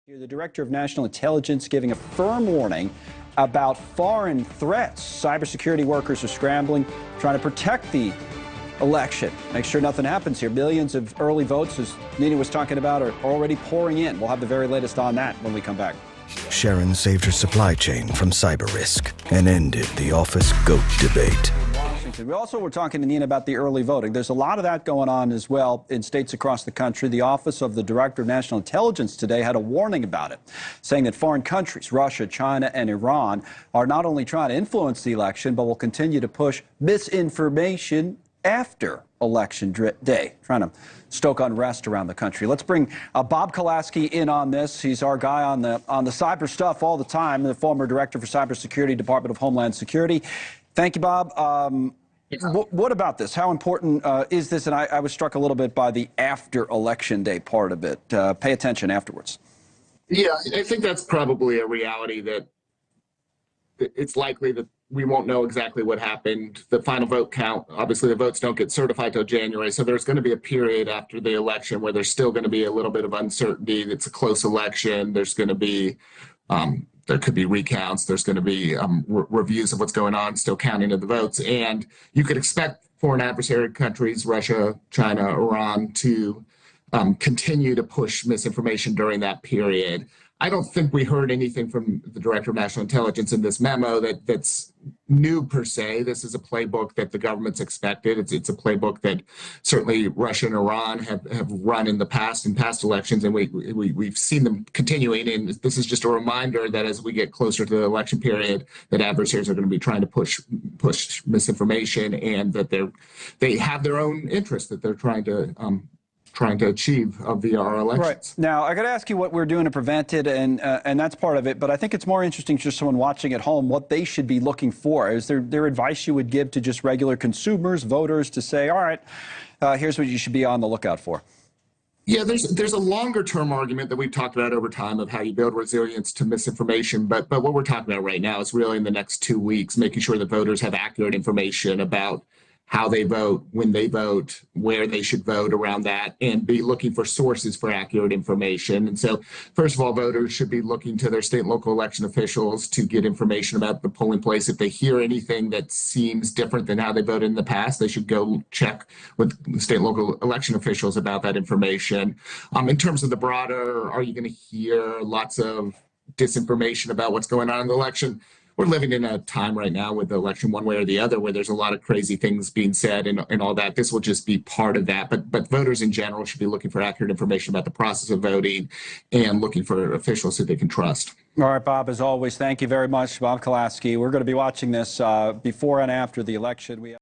The Director of National Intelligence giving a firm warning about foreign threats. Cybersecurity workers are scrambling, trying to protect the election. Make sure nothing happens here. Millions of early votes, as Nina was talking about, are already pouring in. We'll have the very latest on that when we come back. Sharon saved her supply chain from cyber risk and ended the office goat debate. We also were talking to Nina about the early voting. There's a lot of that going on as well in states across the country. The Office of the Director of National Intelligence today had a warning about it, saying that foreign countries, Russia, China, and Iran, are not only trying to influence the election, but will continue to push misinformation after election day, trying to stoke unrest around the country. Let's bring Bob Kolasky in on this. He's our guy on the cyber stuff all the time, the former director for cybersecurity, Department of Homeland Security. Thank you, Bob. What about this? How important is this? And I was struck a little bit by the after election day part of it. Pay attention afterwards. Yeah, I think that's probably a reality that it's likely that we won't know exactly what happened. The final vote count, obviously the votes don't get certified till January. So there's going to be a period after the election where there's still going to be a little bit of uncertainty. It's a close election. There's going to be there could be recounts. There's going to be reviews of what's going on, still counting of the votes. And you could expect foreign adversary countries, Russia, China, Iran, to continue to push misinformation during that period. I don't think we heard anything from the Director of National Intelligence in this memo that's new per se. This is a playbook that the government's expected. It's a playbook that certainly Russia and Iran have run in the past, in past elections, and we've seen them continuing. And this is just a reminder that as we get closer to the election period, that adversaries are going to be trying to push misinformation, and that they have their own interests that they're trying to achieve via our elections. Right. Now, I got to ask you what we're doing to prevent it, and that's part of it. But I think it's more interesting to someone watching at home what they should be looking for. Is there advice you would give to just regular consumers, voters, to say, all right, here's what you should be on the lookout for? Yeah, there's a longer term argument that we've talked about over time of how you build resilience to misinformation. But what we're talking about right now is really in the next 2 weeks, making sure that voters have accurate information about how they vote, when they vote, where they should vote around that, and be looking for sources for accurate information. And so, first of all, voters should be looking to their state and local election officials to get information about the polling place. If they hear anything that seems different than how they voted in the past, they should go check with the state and local election officials about that information. In terms of the broader, are you going to hear lots of disinformation about what's going on in the election? We're living in a time right now with the election one way or the other where there's a lot of crazy things being said and all that. This will just be part of that. But voters in general should be looking for accurate information about the process of voting and looking for officials who they can trust. All right, Bob, as always, thank you very much. Bob Kolasky. We're going to be watching this before and after the election.